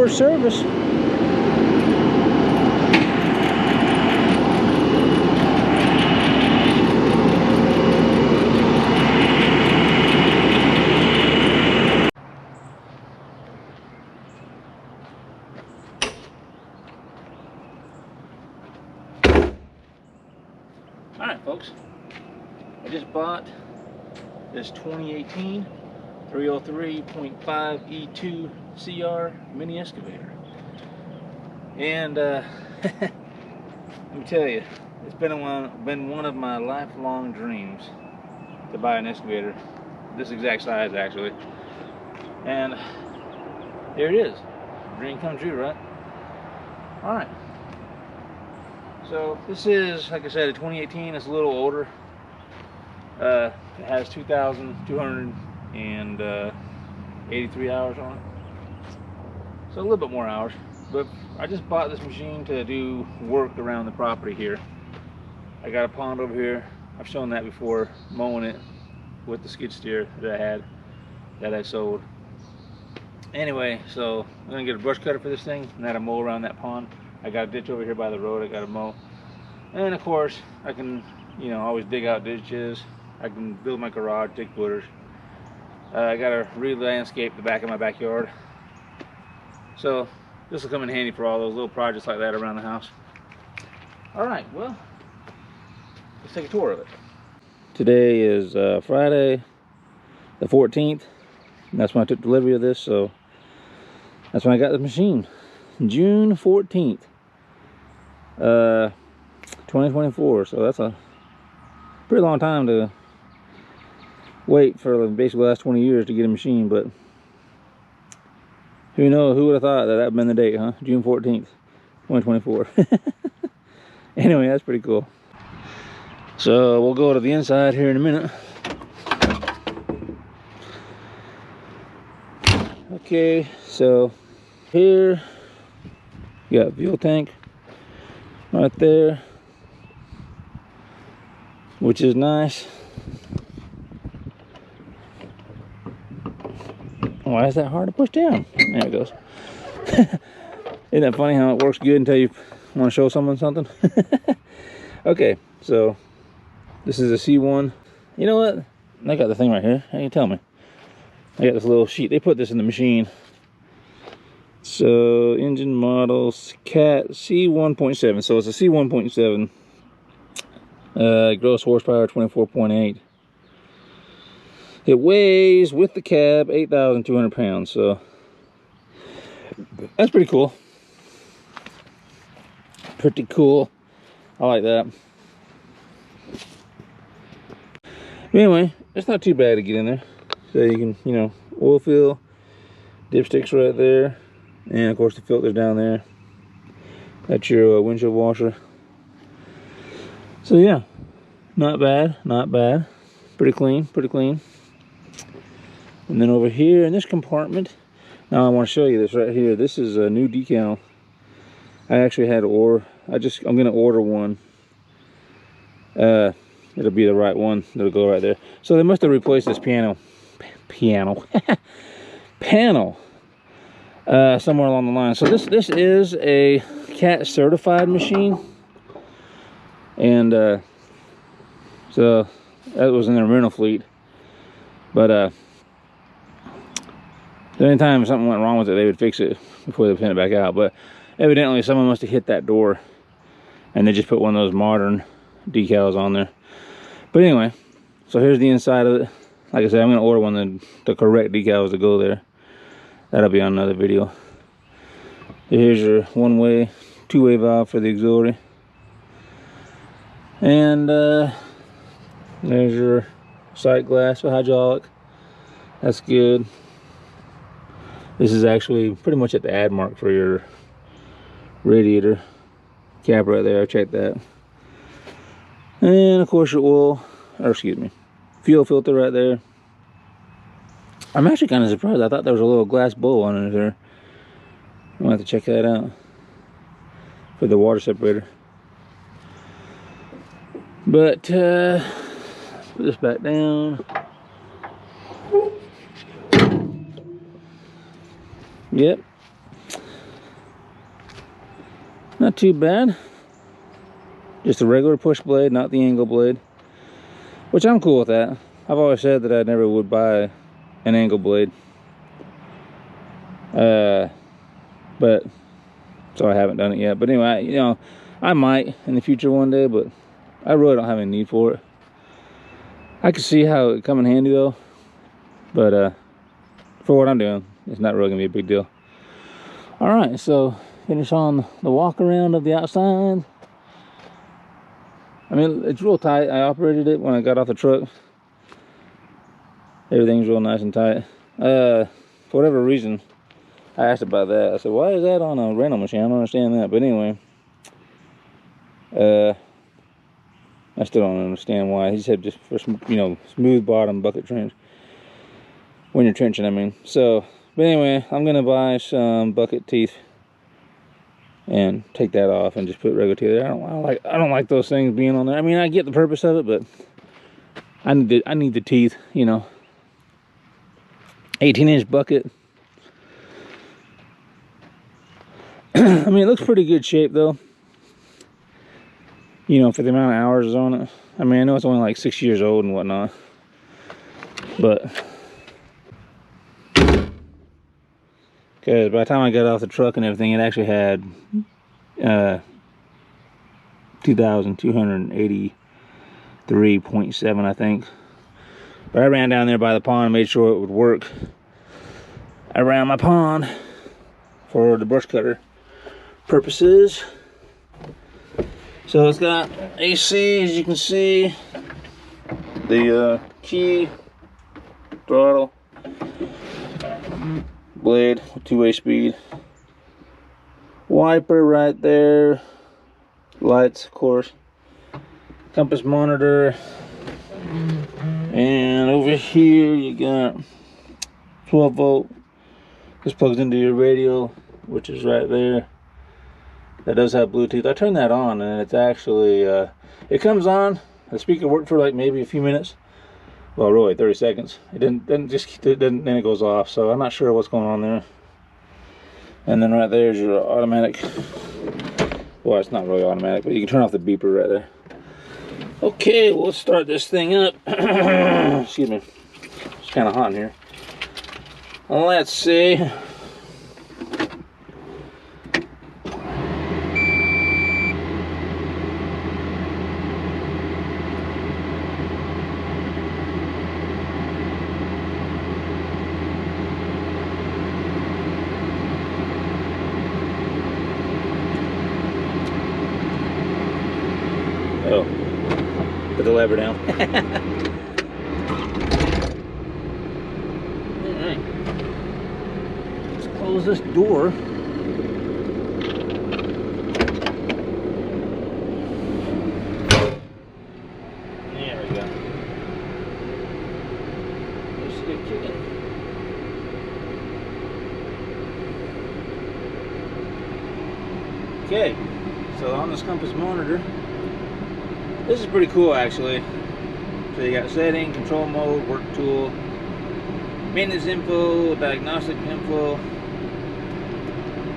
your service. Alright folks, I just bought this 2018 303.5 E2 CR mini excavator, and let me tell you, it's been one of my lifelong dreams to buy an excavator this exact size actually, and here it is. Dream come true, right? Alright. So this is, like I said, a 2018. It's a little older. It has 2,283 hours on it. So a little bit more hours. But I just bought this machine to do work around the property here. I got a pond over here. I've shown that before, mowing it with the skid steer that I had, that I sold. Anyway, so I'm gonna get a brush cutter for this thing and then I mow around that pond. I got a ditch over here by the road I got to mow. And of course, I can, always dig out ditches. I can build my garage, dig footers. I got to re-landscape the back of my backyard. So this will come in handy for all those little projects like that around the house. Alright, well, let's take a tour of it. Today is Friday the 14th. And that's when I took delivery of this, so that's when I got the machine. June 14th. 2024, so that's a pretty long time to wait for basically the last 20 years to get a machine, but who knows, who would have thought that that'd been the date, huh? June 14th, 2024. Anyway, that's pretty cool. So we'll go to the inside here in a minute. Okay, so here you got fuel tank right there, which is nice. Why is that hard to push down? There it goes. Isn't that funny how it works good until you want to show someone something? Okay, so this is a C1. You know what? I got the thing right here. How you tell me? I got this little sheet. They put this in the machine. So engine models cat C1.7. So it's a C1.7. Gross horsepower 24.8. It weighs with the cab 8,200 pounds. So that's pretty cool. Pretty cool. I like that. But anyway, it's not too bad to get in there. So you can, oil fill, dipsticks right there. And of course the filter's down there. That's your windshield washer. So yeah, not bad, not bad. Pretty clean, pretty clean. And then over here in this compartment, now I want to show you this right here. This is a new decal. I actually had I'm gonna order one. It'll be the right one that'll go right there. So they must have replaced this panel somewhere along the line. So this is a CAT certified machine, and so that was in their rental fleet. But anytime something went wrong with it, they would fix it before they pin it back out. But evidently someone must have hit that door and they just put one of those modern decals on there. But anyway, so here's the inside of it. Like I said, I'm going to order one of the correct decals to go there. That'll be on another video. Here's your one-way, two-way valve for the auxiliary. And there's your sight glass for hydraulic. That's good. This is actually pretty much at the add mark for your radiator cap right there. I checked that. And of course your oil, or excuse me, fuel filter right there. I'm actually kind of surprised. I thought there was a little glass bowl on it there. I'm gonna have to check that out for the water separator. But put this back down. Yep. Not too bad. Just a regular push blade, not the angle blade. Which I'm cool with that. I've always said that I never would buy an angle blade. But so I haven't done it yet. But anyway, you know, I might in the future one day, but I really don't have any need for it. I can see how it come in handy though. But for what I'm doing, it's not really gonna be a big deal. Alright, so finish on the walk around of the outside. I mean, it's real tight. I operated it when I got off the truck. Everything's real nice and tight. For whatever reason, I asked about that. I said, why is that on a rental machine? I don't understand that. But anyway, I still don't understand why. He said just for some, you know, smooth bottom bucket trench. When you're trenching, I mean. So, but anyway, I'm gonna buy some bucket teeth and take that off and just put regular teeth there. I don't like those things being on there. I mean, I get the purpose of it, but I need the teeth, you know. 18-inch bucket. I mean, it looks pretty good shape though. You know, for the amount of hours on it. I mean, I know it's only like 6 years old and whatnot, but because by the time I got off the truck and everything, it actually had 2,283.7, I think. But I ran down there by the pond and made sure it would work around my pond for the brush cutter purposes. So it's got AC, as you can see, the key, throttle, blade with 2-way speed, wiper right there, lights of course, compass monitor, and over here you got 12 volt. This plugs into your radio, which is right there. That does have Bluetooth. I turned that on and it's actually it comes on. The speaker worked for like maybe a few minutes. Well, really 30 seconds. It didn't then it goes off. So I'm not sure what's going on there. And then right there's your automatic. Well, it's not really automatic, but you can turn off the beeper right there. Okay, well, let's start this thing up. Excuse me. It's kind of hot in here. Let's see. Oh, put the lever down. Alright. Let's close this door. There we go. Let's get kicking. Okay, so on this compass monitor, this is pretty cool actually. So you got setting, control mode, work tool, maintenance info, diagnostic info,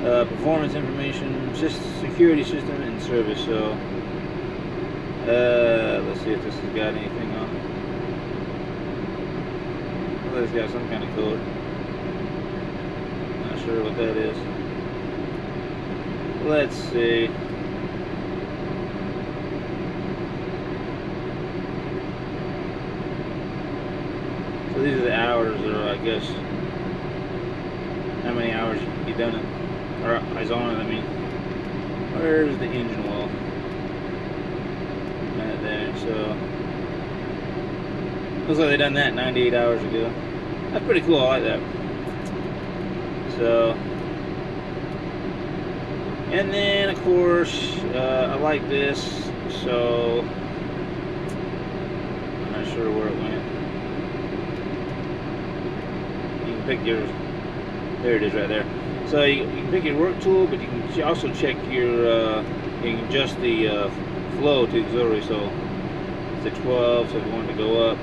performance information, security system, and service. So let's see if this has got anything on it. Well, it's got some kind of code. Not sure what that is. Let's see. So these are the hours, or I guess how many hours you done it, or is on it. I mean, where's the engine wheel? Right there. So looks like they done that 98 hours ago. That's pretty cool. I like that. So, and then of course I like this. So I'm not sure where it went. Pick your, there it is right there. So you can pick your work tool, but you can also check your you can adjust the flow to auxiliary. So it's a 12, so if you want it to go up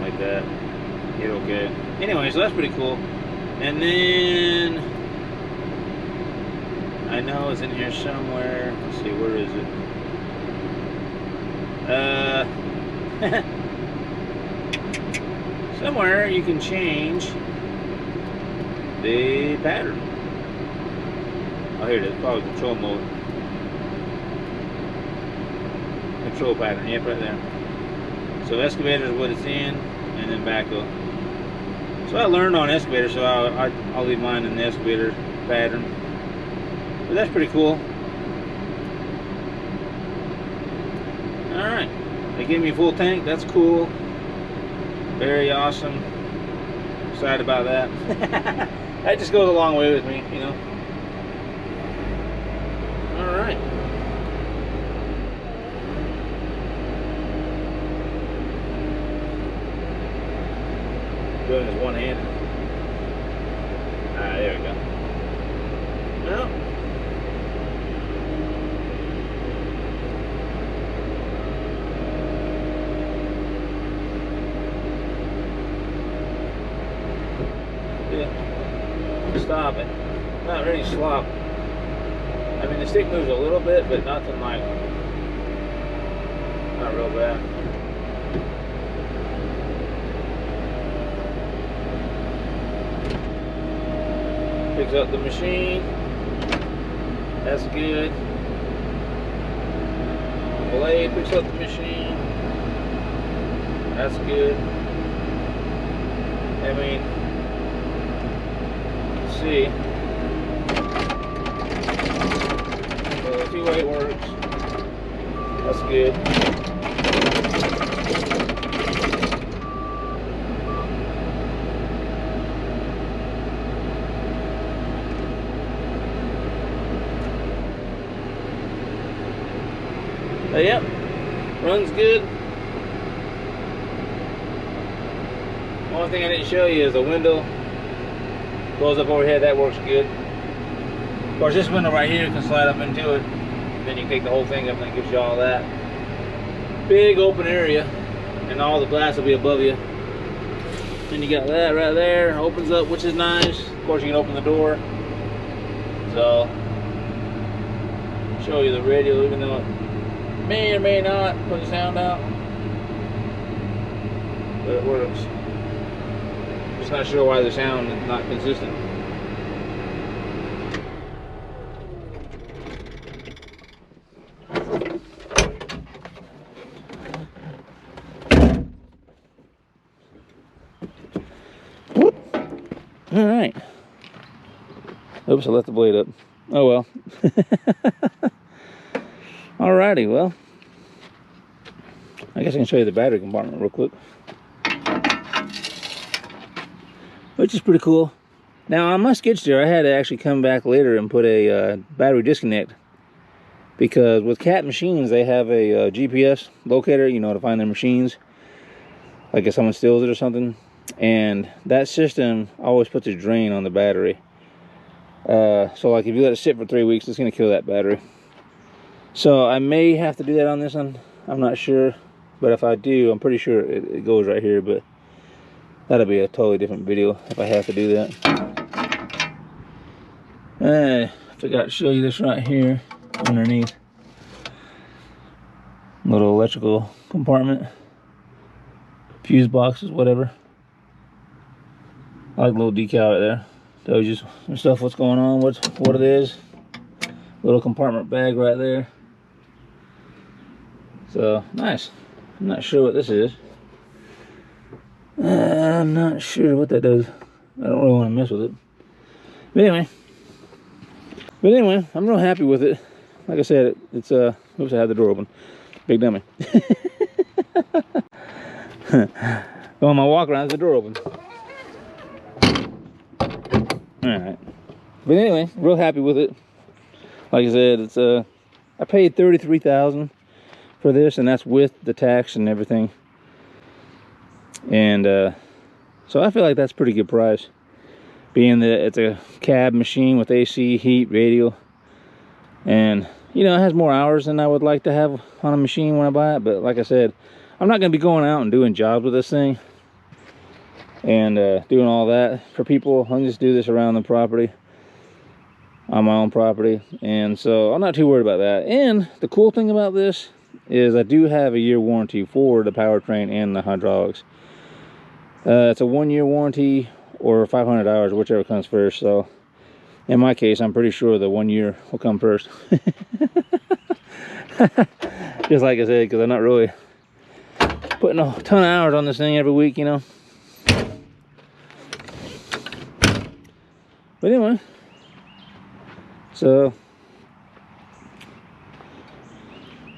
like that, hit OK. Anyway, so that's pretty cool. And then I I know it's in here somewhere. Let's see, where is it? Somewhere you can change the pattern. Oh, here it is. Probably control mode. Control pattern. Yep, right there. So excavator is what it's in, and then backhoe. So I learned on excavator, so I'll leave mine in the excavator pattern. But that's pretty cool. All right, they gave me a full tank. That's cool. Very awesome. Excited about that. That just goes a long way with me, you know. All right. Doing this one-handed. There we go. Well, yeah. Stop it. Not really slop. I mean, the stick moves a little bit, but nothing like, not real bad. Picks up the machine. That's good. Blade picks up the machine. That's good. I mean, let's see. So the two-way works. That's good. But yep, runs good. Only thing I didn't show you is the window goes up overhead. That works good. Of course, this window right here can slide up into it. Then you can take the whole thing up and it gives you all that big open area, and all the glass will be above you. Then you got that right there, opens up, which is nice. Of course, you can open the door. So, show you the radio, even though it may or may not put the sound out, but it works. Just not sure why the sound is not consistent. All right. Oops, I left the blade up. Oh well. Alrighty, well, I guess I can show you the battery compartment real quick, which is pretty cool. Now on my skid steer, I had to actually come back later and put a battery disconnect, because with Cat machines, they have a GPS locator, you know, to find their machines, like if someone steals it or something. And that system always puts a drain on the battery. So like if you let it sit for 3 weeks, it's going to kill that battery. So I may have to do that on this one. I'm not sure. But if I do, I'm pretty sure it goes right here. But that'll be a totally different video if I have to do that. I forgot to show you this right here underneath. Little electrical compartment. Fuse boxes, whatever. I like the little decal right there. Tells you some stuff, what's going on, what it is. Little compartment bag right there. So nice. I'm not sure what this is. I'm not sure what that does. I don't really want to mess with it. But anyway, I'm real happy with it. Like I said, it's oops, I had the door open. Big dummy. On my walk around, the door open. Alright. But anyway, real happy with it. Like I said, it's I paid $33,000 for this, and that's with the tax and everything. And so I feel like that's a pretty good price, being that it's a cab machine with AC, heat, radio, and you know, it has more hours than I would like to have on a machine when I buy it. But like I said, I'm not going to be going out and doing jobs with this thing and doing all that for people. I'll just do this around the property. on my own property, and so I'm not too worried about that. And the cool thing about this is I do have a year warranty for the powertrain and the hydraulics. It's a 1-year warranty or 500 hours, whichever comes first. So in my case, I'm pretty sure the 1 year will come first. Just like I said, because I'm not really putting a ton of hours on this thing every week, you know. But anyway, so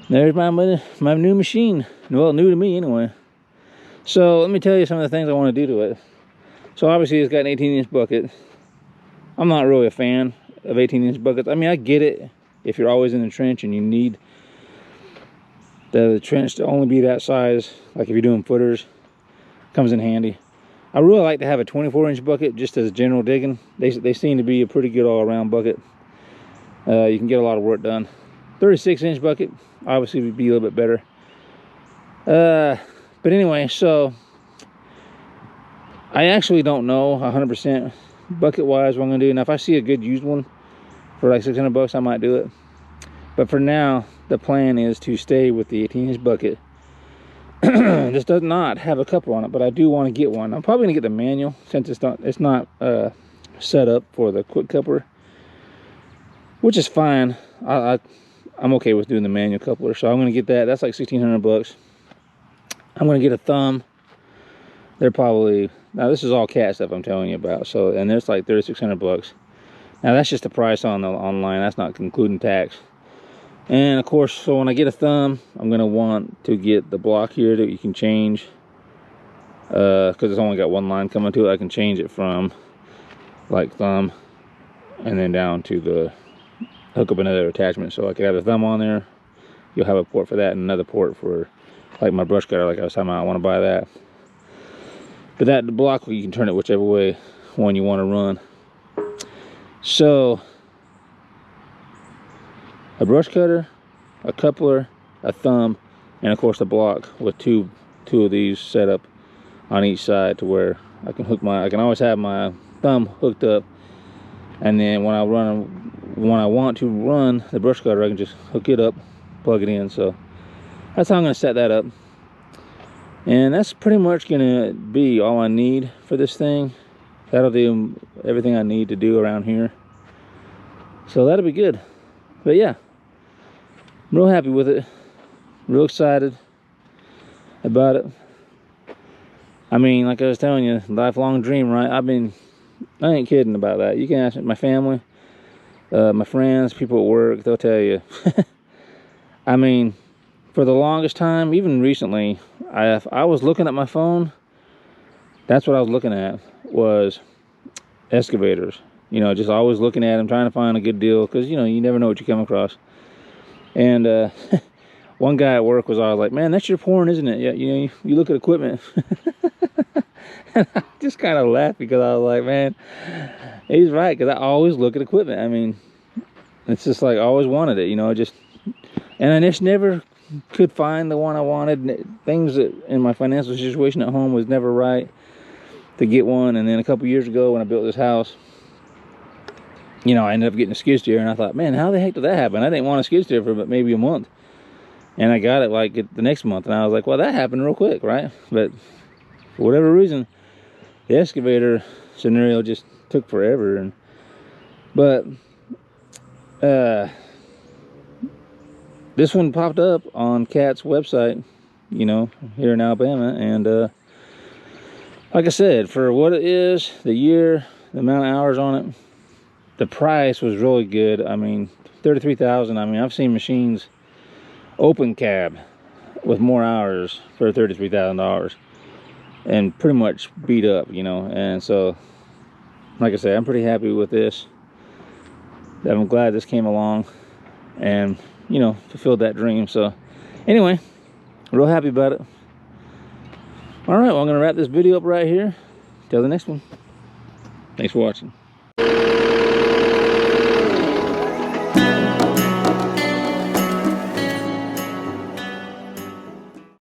there's my new machine. Well, new to me anyway. So let me tell you some of the things I want to do to it. So obviously it's got an 18-inch bucket. I'm not really a fan of 18-inch buckets. I mean, I get it if you're always in the trench and you need the trench to only be that size, like if you're doing footers, comes in handy. I really like to have a 24-inch bucket just as general digging. They seem to be a pretty good all-around bucket. You can get a lot of work done. 36-inch bucket obviously would be a little bit better. But anyway, so I actually don't know 100% bucket-wise what I'm going to do. Now, if I see a good used one for like 600 bucks, I might do it. But for now, the plan is to stay with the 18-inch bucket. This does not have a coupler on it, but I do want to get one. I'm probably going to get the manual since it's not set up for the quick coupler, which is fine. I'm okay with doing the manual coupler, so I'm going to get that. That's like 1,600 bucks. I'm going to get a thumb. They're probably, now this is all cat stuff I'm telling you about, so, and there's like 3,600 bucks. Now that's just the price on the online. That's not including tax. And of course, so when I get a thumb, I'm going to want to get the block here that you can change, because it's only got one line coming to it. I can change it from like thumb and then down to the hook up another attachment. So I could have a thumb on there. You'll have a port for that and another port for like my brush cutter, like I was talking about. I want to buy that. But that, the block, you can turn it whichever way one you want to run. So a brush cutter, a coupler, a thumb, and of course the block with two of these set up on each side to where I can always have my thumb hooked up, and then when I want to run the brush cutter, I can just hook it up, plug it in. So that's how I'm going to set that up, and that's pretty much going to be all I need for this thing. That'll do everything I need to do around here, so that'll be good. But yeah, I'm real happy with it, real excited about it. I mean, like I was telling you, lifelong dream, right? I ain't kidding about that. You can ask my family, my friends, people at work, they'll tell you. I mean, for the longest time, even recently, I was looking at my phone. That's what I was looking at, was excavators. You know, just always looking at them, trying to find a good deal, because, you know, you never know what you come across. And one guy at work was always like, man, that's your porn, isn't it? Yeah, you know, you look at equipment. And I just kind of laughed, because I was like, man, he's right, because I always look at equipment. I mean, it's just like I always wanted it, you know, and I just never could find the one I wanted. Things that in my financial situation at home was never right to get one. And then a couple years ago when I built this house, you know, I ended up getting a skid steer, and I thought, man, how the heck did that happen? I didn't want a skid steer for maybe a month, and I got it like the next month, and I was like, well, that happened real quick, right? But for whatever reason, the excavator scenario just took forever. But this one popped up on Cat's website, you know, here in Alabama, and like I said, for what it is, the year, the amount of hours on it, the price was really good. I mean, $33,000. I mean, I've seen machines open cab with more hours for $33,000 and pretty much beat up, you know. And so, like I said, I'm pretty happy with this. I'm glad this came along and, you know, fulfilled that dream. So anyway, real happy about it. All right, well, I'm gonna wrap this video up right here. Till the next one. Thanks for watching.